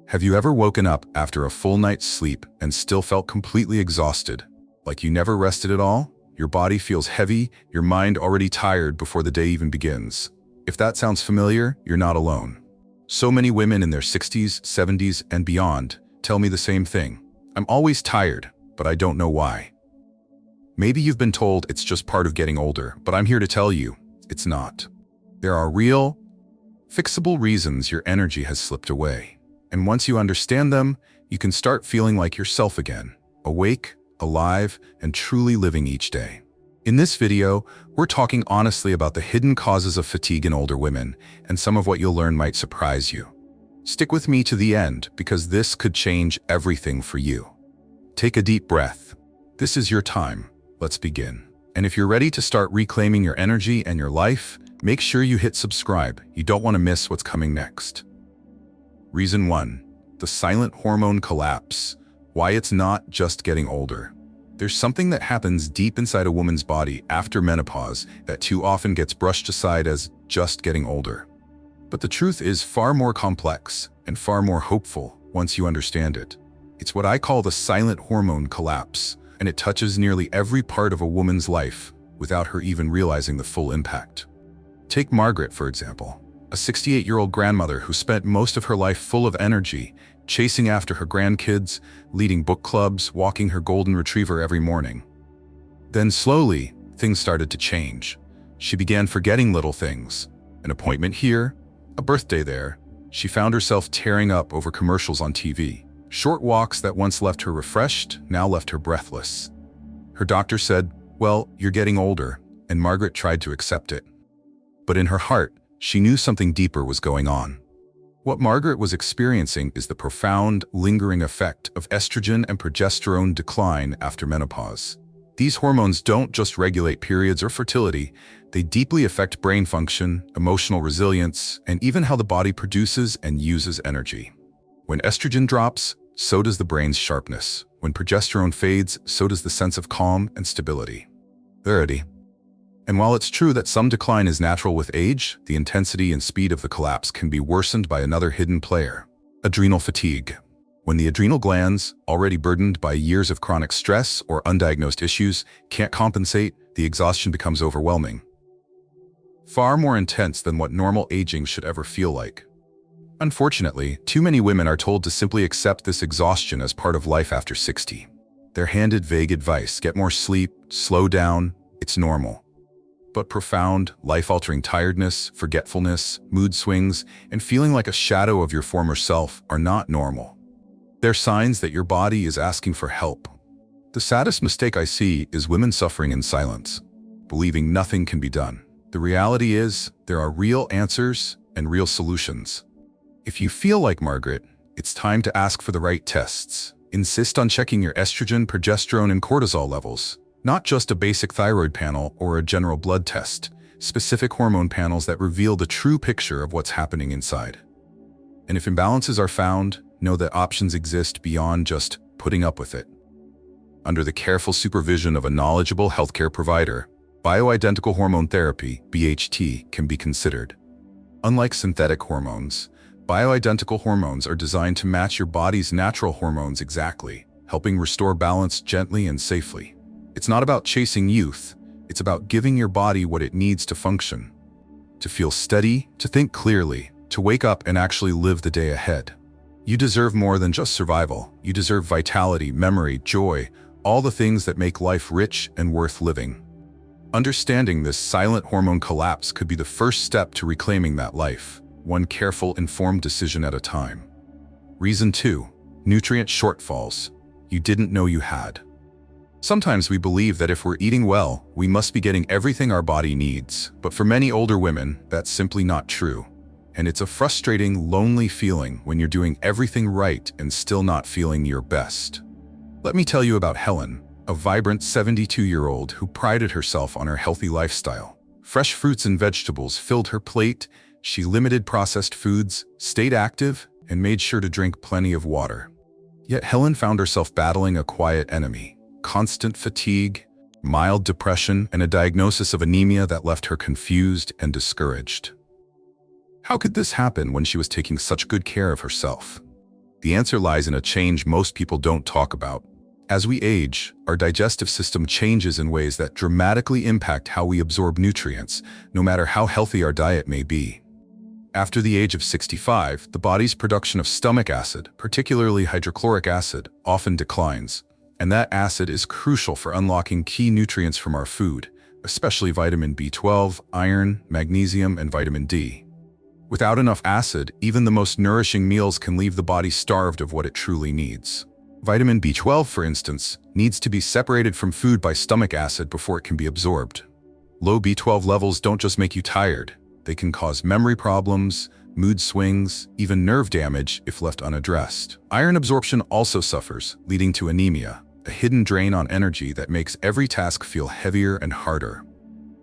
Have you ever woken up after a full night's sleep and still felt completely exhausted? Like you never rested at all? Your body feels heavy, your mind already tired before the day even begins. If that sounds familiar, you're not alone. So many women in their 60s, 70s, and beyond tell me the same thing. I'm always tired, but I don't know why. Maybe you've been told it's just part of getting older, but I'm here to tell you, it's not. There are real, fixable reasons your energy has slipped away. And once you understand them, you can start feeling like yourself again, awake, alive, and truly living each day. In this video, we're talking honestly about the hidden causes of fatigue in older women, and some of what you'll learn might surprise you. Stick with me to the end, because this could change everything for you. Take a deep breath. This is your time. Let's begin. And if you're ready to start reclaiming your energy and your life, make sure you hit subscribe. You don't want to miss what's coming next. Reason 1. The silent hormone collapse. Why it's not just getting older. There's something that happens deep inside a woman's body after menopause that too often gets brushed aside as just getting older. But the truth is far more complex and far more hopeful once you understand it. It's what I call the silent hormone collapse, and it touches nearly every part of a woman's life without her even realizing the full impact. Take Margaret, for example, a 68-year-old grandmother who spent most of her life full of energy, chasing after her grandkids, leading book clubs, walking her golden retriever every morning. Then slowly, things started to change. She began forgetting little things. An appointment here, a birthday there. She found herself tearing up over commercials on TV. Short walks that once left her refreshed, now left her breathless. Her doctor said, "Well, you're getting older," and Margaret tried to accept it. But in her heart, she knew something deeper was going on. What Margaret was experiencing is the profound, lingering effect of estrogen and progesterone decline after menopause. These hormones don't just regulate periods or fertility, they deeply affect brain function, emotional resilience, and even how the body produces and uses energy. When estrogen drops, so does the brain's sharpness. When progesterone fades, so does the sense of calm and stability. And while it's true that some decline is natural with age, the intensity and speed of the collapse can be worsened by another hidden player: adrenal fatigue. When the adrenal glands, already burdened by years of chronic stress or undiagnosed issues, can't compensate, the exhaustion becomes overwhelming. Far more intense than what normal aging should ever feel like. Unfortunately, too many women are told to simply accept this exhaustion as part of life after 60. They're handed vague advice: get more sleep, slow down, it's normal. But profound, life-altering tiredness, forgetfulness, mood swings, and feeling like a shadow of your former self are not normal. They're signs that your body is asking for help. The saddest mistake I see is women suffering in silence, believing nothing can be done. The reality is, there are real answers and real solutions. If you feel like Margaret, it's time to ask for the right tests. Insist on checking your estrogen, progesterone, and cortisol levels. Not just a basic thyroid panel or a general blood test, specific hormone panels that reveal the true picture of what's happening inside. And if imbalances are found, know that options exist beyond just putting up with it. Under the careful supervision of a knowledgeable healthcare provider, bioidentical hormone therapy, BHT, can be considered. Unlike synthetic hormones, bioidentical hormones are designed to match your body's natural hormones exactly, helping restore balance gently and safely. It's not about chasing youth, it's about giving your body what it needs to function. To feel steady, to think clearly, to wake up and actually live the day ahead. You deserve more than just survival. You deserve vitality, memory, joy, all the things that make life rich and worth living. Understanding this silent hormone collapse could be the first step to reclaiming that life, one careful, informed decision at a time. Reason 2. Nutrient shortfalls you didn't know you had. Sometimes we believe that if we're eating well, we must be getting everything our body needs. But for many older women, that's simply not true. And it's a frustrating, lonely feeling when you're doing everything right and still not feeling your best. Let me tell you about Helen, a vibrant 72-year-old who prided herself on her healthy lifestyle. Fresh fruits and vegetables filled her plate, she limited processed foods, stayed active, and made sure to drink plenty of water. Yet Helen found herself battling a quiet enemy: constant fatigue, mild depression, and a diagnosis of anemia that left her confused and discouraged. How could this happen when she was taking such good care of herself? The answer lies in a change most people don't talk about. As we age, our digestive system changes in ways that dramatically impact how we absorb nutrients, no matter how healthy our diet may be. After the age of 65, the body's production of stomach acid, particularly hydrochloric acid, often declines, and that acid is crucial for unlocking key nutrients from our food, especially vitamin B12, iron, magnesium, and vitamin D. Without enough acid, even the most nourishing meals can leave the body starved of what it truly needs. Vitamin B12, for instance, needs to be separated from food by stomach acid before it can be absorbed. Low B12 levels don't just make you tired. They can cause memory problems, mood swings, even nerve damage if left unaddressed. Iron absorption also suffers, leading to anemia, a hidden drain on energy that makes every task feel heavier and harder.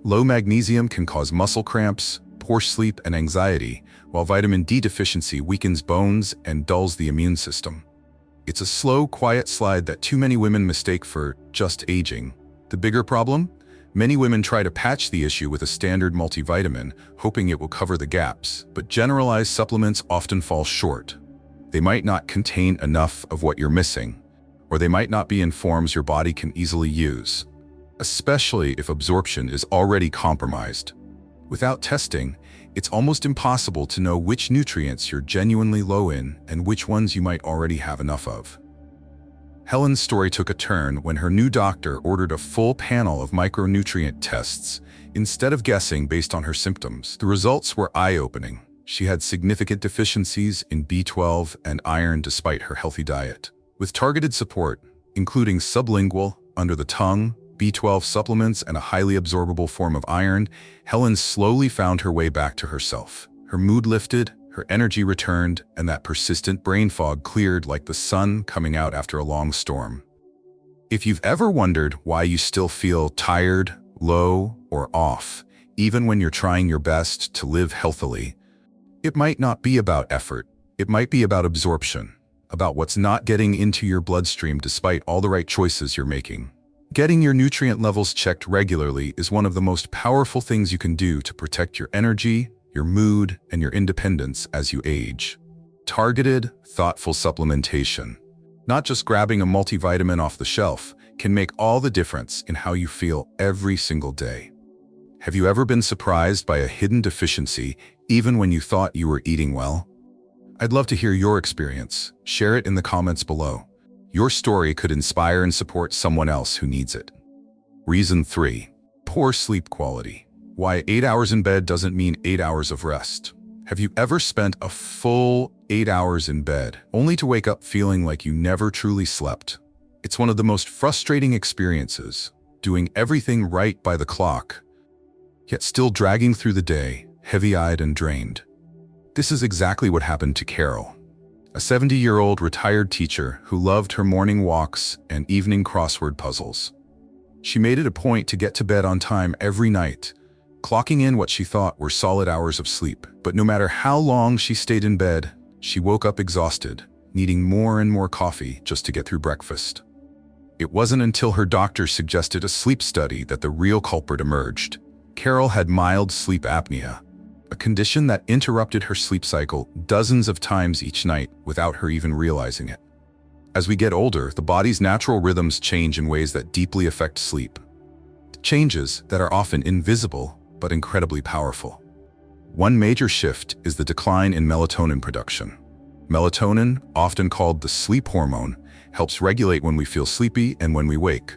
Low magnesium can cause muscle cramps, poor sleep, and anxiety, while vitamin D deficiency weakens bones and dulls the immune system. It's a slow, quiet slide that too many women mistake for just aging. The bigger problem? Many women try to patch the issue with a standard multivitamin, hoping it will cover the gaps, but generalized supplements often fall short. They might not contain enough of what you're missing, or they might not be in forms your body can easily use, especially if absorption is already compromised. Without testing, it's almost impossible to know which nutrients you're genuinely low in and which ones you might already have enough of. Helen's story took a turn when her new doctor ordered a full panel of micronutrient tests instead of guessing based on her symptoms. The results were eye-opening. She had significant deficiencies in B12 and iron despite her healthy diet. With targeted support, including sublingual, under the tongue, B12 supplements, and a highly absorbable form of iron, Helen slowly found her way back to herself. Her mood lifted, her energy returned, and that persistent brain fog cleared like the sun coming out after a long storm. If you've ever wondered why you still feel tired, low, or off, even when you're trying your best to live healthily, it might not be about effort. It might be about absorption, about what's not getting into your bloodstream despite all the right choices you're making. Getting your nutrient levels checked regularly is one of the most powerful things you can do to protect your energy, your mood, and your independence as you age. Targeted, thoughtful supplementation, not just grabbing a multivitamin off the shelf, can make all the difference in how you feel every single day. Have you ever been surprised by a hidden deficiency even when you thought you were eating well? I'd love to hear your experience. Share it in the comments below. Your story could inspire and support someone else who needs it. Reason 3. Poor sleep quality. Why 8 hours in bed doesn't mean 8 hours of rest. Have you ever spent a full 8 hours in bed, only to wake up feeling like you never truly slept? It's one of the most frustrating experiences, doing everything right by the clock, yet still dragging through the day, heavy-eyed and drained. This is exactly what happened to Carol, a 70-year-old retired teacher who loved her morning walks and evening crossword puzzles. She made it a point to get to bed on time every night, clocking in what she thought were solid hours of sleep. But no matter how long she stayed in bed, she woke up exhausted, needing more and more coffee just to get through breakfast. It wasn't until her doctor suggested a sleep study that the real culprit emerged. Carol had mild sleep apnea, a condition that interrupted her sleep cycle dozens of times each night without her even realizing it. As we get older, the body's natural rhythms change in ways that deeply affect sleep. Changes that are often invisible but incredibly powerful. One major shift is the decline in melatonin production. Melatonin, often called the sleep hormone, helps regulate when we feel sleepy and when we wake.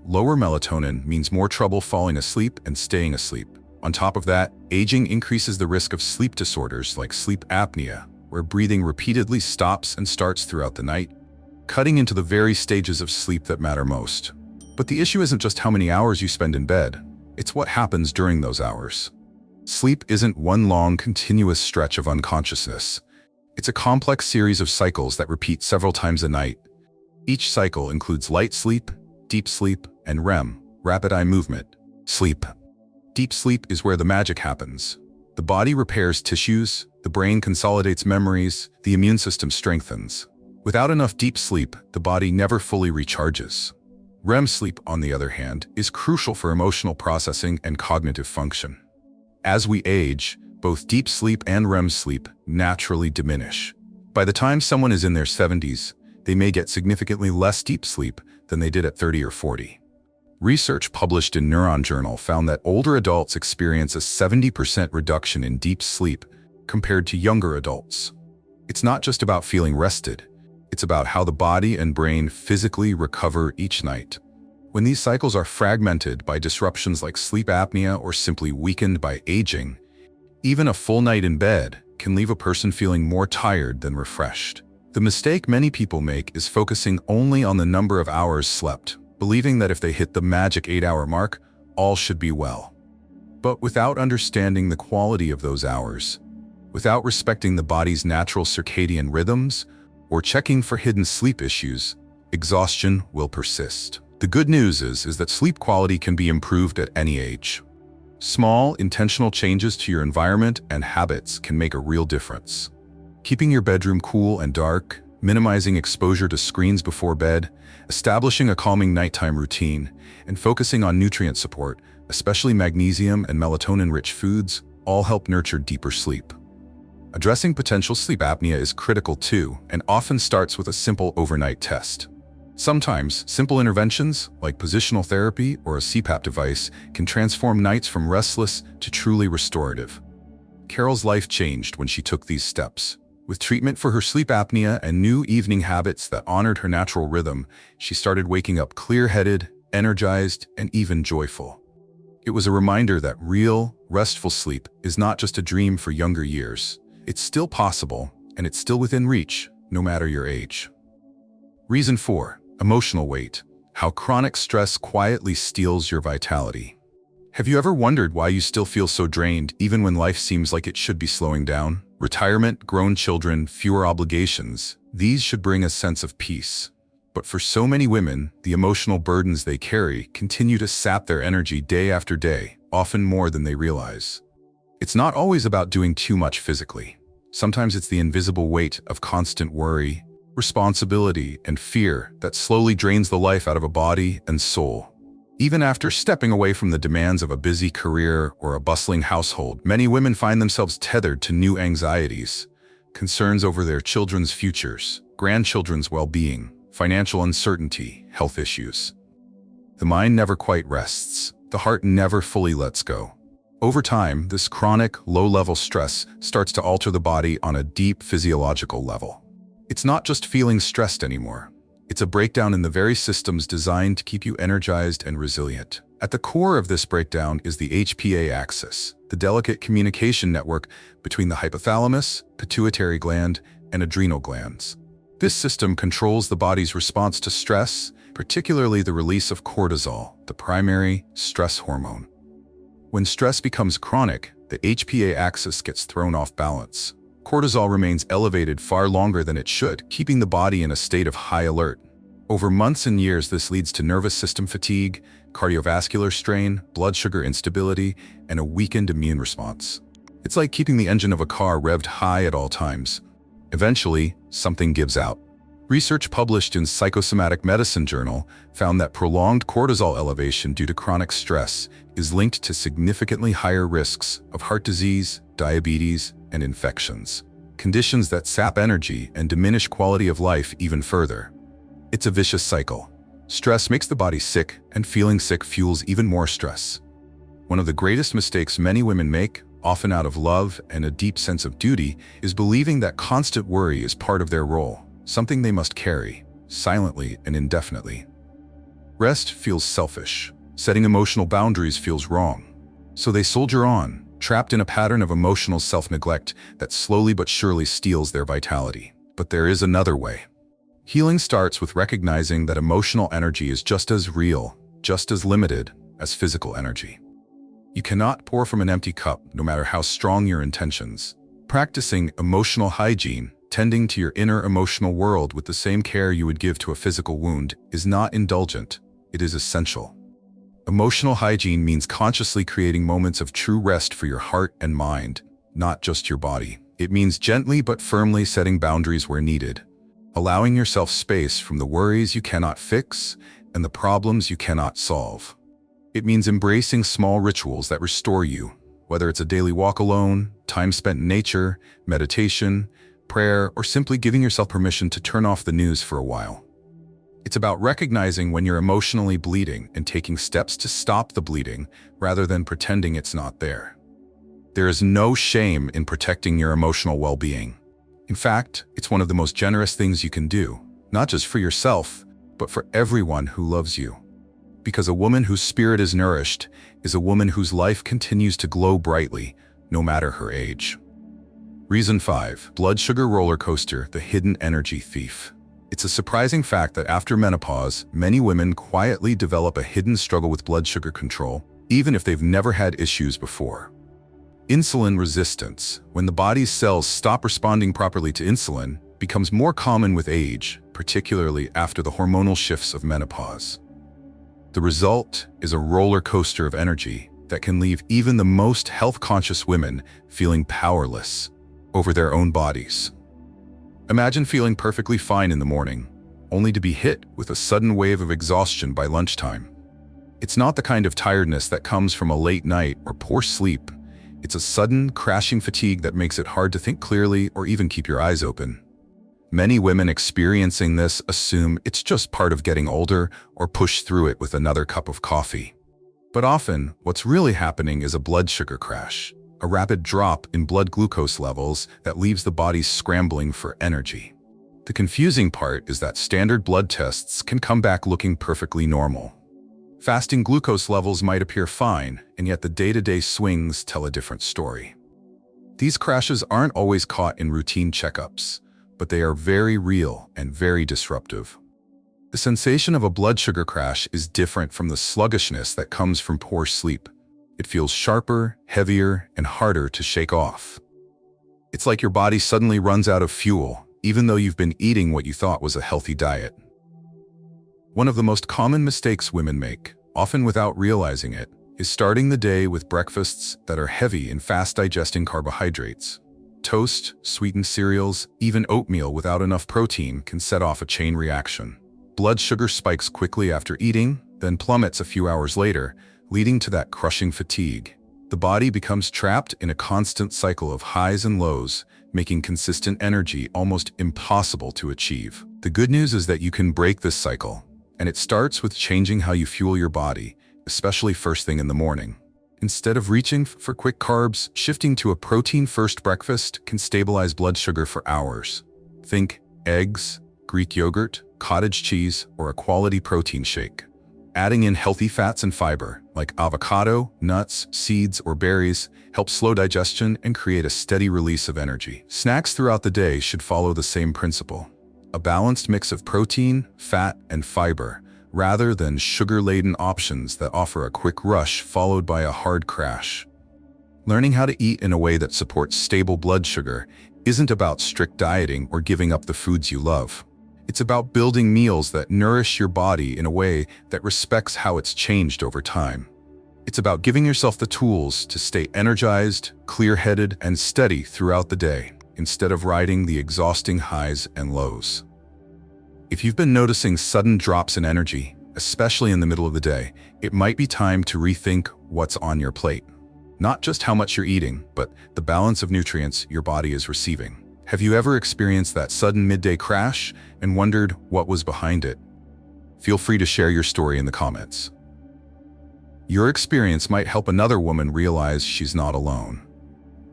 Lower melatonin means more trouble falling asleep and staying asleep. On top of that, aging increases the risk of sleep disorders like sleep apnea, where breathing repeatedly stops and starts throughout the night, cutting into the very stages of sleep that matter most. But the issue isn't just how many hours you spend in bed, it's what happens during those hours. Sleep isn't one long, continuous stretch of unconsciousness. It's a complex series of cycles that repeat several times a night. Each cycle includes light sleep, deep sleep, and REM, rapid eye movement, sleep. Deep sleep is where the magic happens. The body repairs tissues, the brain consolidates memories, the immune system strengthens. Without enough deep sleep, the body never fully recharges. REM sleep, on the other hand, is crucial for emotional processing and cognitive function. As we age, both deep sleep and REM sleep naturally diminish. By the time someone is in their 70s, they may get significantly less deep sleep than they did at 30 or 40. Research published in Neuron Journal found that older adults experience a 70% reduction in deep sleep compared to younger adults. It's not just about feeling rested, it's about how the body and brain physically recover each night. When these cycles are fragmented by disruptions like sleep apnea or simply weakened by aging, even a full night in bed can leave a person feeling more tired than refreshed. The mistake many people make is focusing only on the number of hours slept, believing that if they hit the magic 8-hour mark, all should be well. But without understanding the quality of those hours, without respecting the body's natural circadian rhythms, or checking for hidden sleep issues, exhaustion will persist. The good news is that sleep quality can be improved at any age. Small, intentional changes to your environment and habits can make a real difference. Keeping your bedroom cool and dark, minimizing exposure to screens before bed, establishing a calming nighttime routine, and focusing on nutrient support, especially magnesium and melatonin-rich foods, all help nurture deeper sleep. Addressing potential sleep apnea is critical too, and often starts with a simple overnight test. Sometimes, simple interventions, like positional therapy or a CPAP device, can transform nights from restless to truly restorative. Carol's life changed when she took these steps. With treatment for her sleep apnea and new evening habits that honored her natural rhythm, she started waking up clear-headed, energized, and even joyful. It was a reminder that real, restful sleep is not just a dream for younger years. It's still possible, and it's still within reach, no matter your age. Reason 4. Emotional weight. How chronic stress quietly steals your vitality. Have you ever wondered why you still feel so drained even when life seems like it should be slowing down? Retirement, grown children, fewer obligations. These should bring a sense of peace. But for so many women, the emotional burdens they carry continue to sap their energy day after day, often more than they realize. It's not always about doing too much physically. Sometimes it's the invisible weight of constant worry, responsibility, and fear that slowly drains the life out of a body and soul. Even after stepping away from the demands of a busy career or a bustling household, many women find themselves tethered to new anxieties, concerns over their children's futures, grandchildren's well-being, financial uncertainty, health issues. The mind never quite rests. The heart never fully lets go. Over time, this chronic, low-level stress starts to alter the body on a deep physiological level. It's not just feeling stressed anymore. It's a breakdown in the very systems designed to keep you energized and resilient. At the core of this breakdown is the HPA axis, the delicate communication network between the hypothalamus, pituitary gland, and adrenal glands. This system controls the body's response to stress, particularly the release of cortisol, the primary stress hormone. When stress becomes chronic, the HPA axis gets thrown off balance. Cortisol remains elevated far longer than it should, keeping the body in a state of high alert. Over months and years, this leads to nervous system fatigue, cardiovascular strain, blood sugar instability, and a weakened immune response. It's like keeping the engine of a car revved high at all times. Eventually, something gives out. Research published in Psychosomatic Medicine Journal found that prolonged cortisol elevation due to chronic stress is linked to significantly higher risks of heart disease, diabetes, and infections, conditions that sap energy and diminish quality of life even further. It's a vicious cycle. Stress makes the body sick, and feeling sick fuels even more stress. One of the greatest mistakes many women make, often out of love and a deep sense of duty, is believing that constant worry is part of their role, something they must carry, silently and indefinitely. Rest feels selfish. Setting emotional boundaries feels wrong. So they soldier on, trapped in a pattern of emotional self-neglect that slowly but surely steals their vitality. But there is another way. Healing starts with recognizing that emotional energy is just as real, just as limited as physical energy. You cannot pour from an empty cup, no matter how strong your intentions. Practicing emotional hygiene, tending to your inner emotional world with the same care you would give to a physical wound, is not indulgent, it is essential. Emotional hygiene means consciously creating moments of true rest for your heart and mind, not just your body. It means gently but firmly setting boundaries where needed, allowing yourself space from the worries you cannot fix and the problems you cannot solve. It means embracing small rituals that restore you, whether it's a daily walk alone, time spent in nature, meditation, prayer, or simply giving yourself permission to turn off the news for a while. It's about recognizing when you're emotionally bleeding and taking steps to stop the bleeding rather than pretending it's not there. There is no shame in protecting your emotional well-being. In fact, it's one of the most generous things you can do, not just for yourself, but for everyone who loves you. Because a woman whose spirit is nourished is a woman whose life continues to glow brightly, no matter her age. Reason 5. Blood sugar roller coaster, the hidden energy thief. It's a surprising fact that after menopause, many women quietly develop a hidden struggle with blood sugar control, even if they've never had issues before. Insulin resistance, when the body's cells stop responding properly to insulin, becomes more common with age, particularly after the hormonal shifts of menopause. The result is a roller coaster of energy that can leave even the most health-conscious women feeling powerless over their own bodies. Imagine feeling perfectly fine in the morning, only to be hit with a sudden wave of exhaustion by lunchtime. It's not the kind of tiredness that comes from a late night or poor sleep. It's a sudden, crashing fatigue that makes it hard to think clearly or even keep your eyes open. Many women experiencing this assume it's just part of getting older or push through it with another cup of coffee. But often, what's really happening is a blood sugar crash, a rapid drop in blood glucose levels that leaves the body scrambling for energy. The confusing part is that standard blood tests can come back looking perfectly normal. Fasting glucose levels might appear fine, and yet the day-to-day swings tell a different story. These crashes aren't always caught in routine checkups, but they are very real and very disruptive. The sensation of a blood sugar crash is different from the sluggishness that comes from poor sleep. It feels sharper, heavier, and harder to shake off. It's like your body suddenly runs out of fuel, even though you've been eating what you thought was a healthy diet. One of the most common mistakes women make, often without realizing it, is starting the day with breakfasts that are heavy in fast-digesting carbohydrates. Toast, sweetened cereals, even oatmeal without enough protein can set off a chain reaction. Blood sugar spikes quickly after eating, then plummets a few hours later, leading to that crushing fatigue. The body becomes trapped in a constant cycle of highs and lows, making consistent energy almost impossible to achieve. The good news is that you can break this cycle, and it starts with changing how you fuel your body, especially first thing in the morning. Instead of reaching for quick carbs, shifting to a protein-first breakfast can stabilize blood sugar for hours. Think eggs, Greek yogurt, cottage cheese, or a quality protein shake. Adding in healthy fats and fiber, like avocado, nuts, seeds, or berries, helps slow digestion and create a steady release of energy. Snacks throughout the day should follow the same principle. A balanced mix of protein, fat, and fiber, rather than sugar-laden options that offer a quick rush followed by a hard crash. Learning how to eat in a way that supports stable blood sugar isn't about strict dieting or giving up the foods you love. It's about building meals that nourish your body in a way that respects how it's changed over time. It's about giving yourself the tools to stay energized, clear-headed, and steady throughout the day, instead of riding the exhausting highs and lows. If you've been noticing sudden drops in energy, especially in the middle of the day, it might be time to rethink what's on your plate. Not just how much you're eating, but the balance of nutrients your body is receiving. Have you ever experienced that sudden midday crash and wondered what was behind it? Feel free to share your story in the comments. Your experience might help another woman realize she's not alone.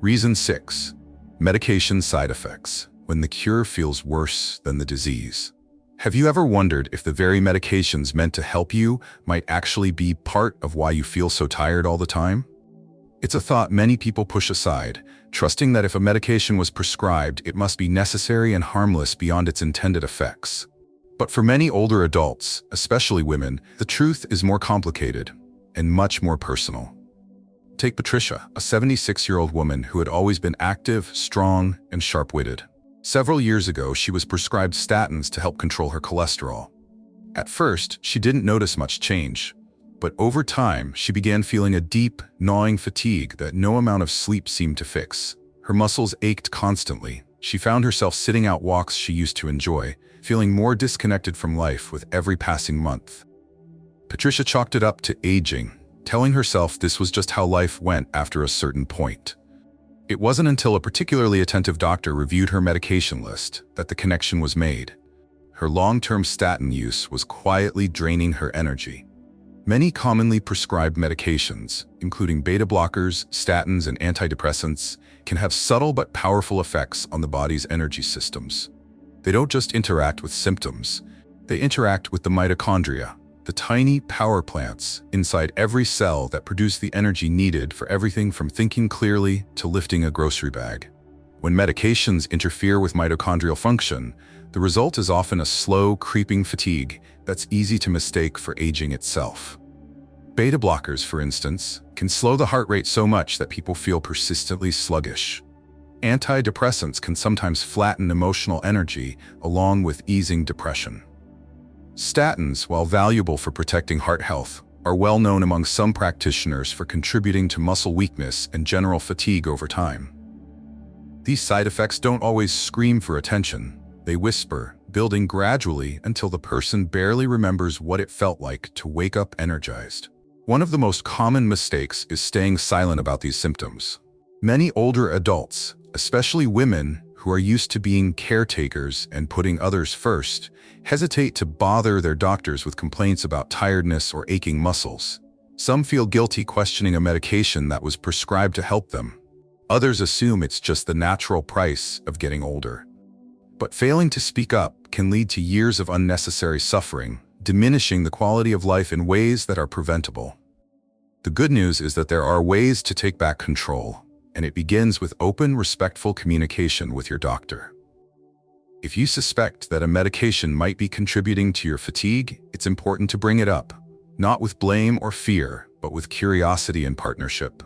Reason 6. Medication side effects, when the cure feels worse than the disease. Have you ever wondered if the very medications meant to help you might actually be part of why you feel so tired all the time? It's a thought many people push aside, trusting that if a medication was prescribed, it must be necessary and harmless beyond its intended effects. But for many older adults, especially women, the truth is more complicated and much more personal. Take Patricia, a 76-year-old woman who had always been active, strong, and sharp-witted. Several years ago, she was prescribed statins to help control her cholesterol. At first, she didn't notice much change. But over time, she began feeling a deep, gnawing fatigue that no amount of sleep seemed to fix. Her muscles ached constantly. She found herself sitting out walks she used to enjoy, feeling more disconnected from life with every passing month. Patricia chalked it up to aging, telling herself this was just how life went after a certain point. It wasn't until a particularly attentive doctor reviewed her medication list that the connection was made. Her long-term statin use was quietly draining her energy. Many commonly prescribed medications, including beta blockers, statins, and antidepressants, can have subtle but powerful effects on the body's energy systems. They don't just interact with symptoms, they interact with the mitochondria, the tiny power plants inside every cell that produce the energy needed for everything from thinking clearly to lifting a grocery bag. When medications interfere with mitochondrial function, the result is often a slow, creeping fatigue that's easy to mistake for aging itself. Beta blockers, for instance, can slow the heart rate so much that people feel persistently sluggish. Antidepressants can sometimes flatten emotional energy along with easing depression. Statins, while valuable for protecting heart health, are well known among some practitioners for contributing to muscle weakness and general fatigue over time. These side effects don't always scream for attention. They whisper, building gradually until the person barely remembers what it felt like to wake up energized. One of the most common mistakes is staying silent about these symptoms. Many older adults, especially women who are used to being caretakers and putting others first, hesitate to bother their doctors with complaints about tiredness or aching muscles. Some feel guilty questioning a medication that was prescribed to help them. Others assume it's just the natural price of getting older. But failing to speak up can lead to years of unnecessary suffering, diminishing the quality of life in ways that are preventable. The good news is that there are ways to take back control, and it begins with open, respectful communication with your doctor. If you suspect that a medication might be contributing to your fatigue, it's important to bring it up, not with blame or fear, but with curiosity and partnership.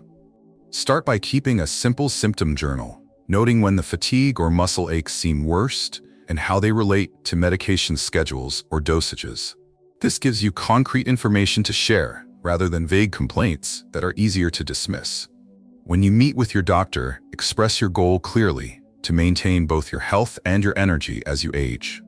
Start by keeping a simple symptom journal, noting when the fatigue or muscle aches seem worst and how they relate to medication schedules or dosages. This gives you concrete information to share, rather than vague complaints that are easier to dismiss. When you meet with your doctor, express your goal clearly to maintain both your health and your energy as you age.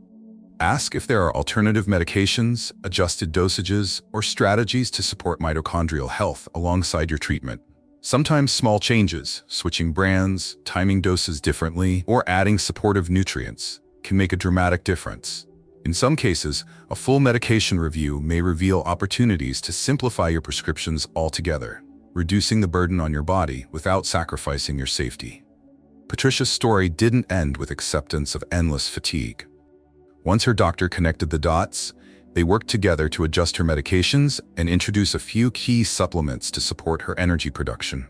Ask if there are alternative medications, adjusted dosages, or strategies to support mitochondrial health alongside your treatment. Sometimes small changes, switching brands, timing doses differently, or adding supportive nutrients, can make a dramatic difference. In some cases, a full medication review may reveal opportunities to simplify your prescriptions altogether, reducing the burden on your body without sacrificing your safety. Patricia's story didn't end with acceptance of endless fatigue. Once her doctor connected the dots, they worked together to adjust her medications and introduce a few key supplements to support her energy production.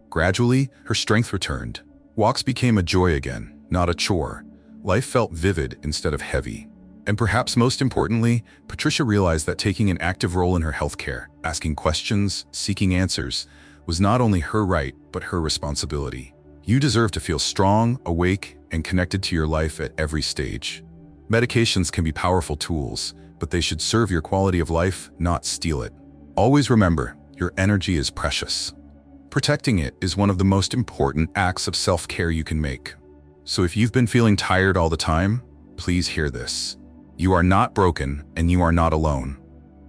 Gradually, her strength returned. Walks became a joy again, not a chore. Life felt vivid instead of heavy. And perhaps most importantly, Patricia realized that taking an active role in her healthcare, asking questions, seeking answers, was not only her right, but her responsibility. You deserve to feel strong, awake, and connected to your life at every stage. Medications can be powerful tools, but they should serve your quality of life, not steal it. Always remember, your energy is precious. Protecting it is one of the most important acts of self-care you can make. So if you've been feeling tired all the time, please hear this. You are not broken, and you are not alone.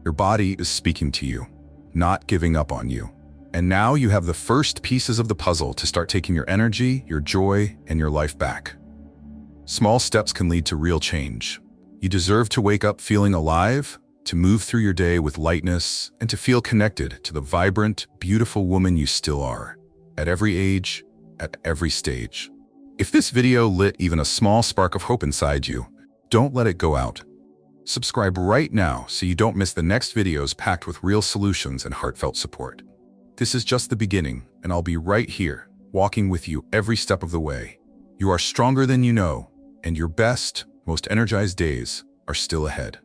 Your body is speaking to you, not giving up on you. And now you have the first pieces of the puzzle to start taking your energy, your joy, and your life back. Small steps can lead to real change. You deserve to wake up feeling alive, to move through your day with lightness, and to feel connected to the vibrant, beautiful woman you still are, at every age, at every stage. If this video lit even a small spark of hope inside you, don't let it go out. Subscribe right now so you don't miss the next videos packed with real solutions and heartfelt support. This is just the beginning, and I'll be right here, walking with you every step of the way. You are stronger than you know, and your best, most energized days are still ahead.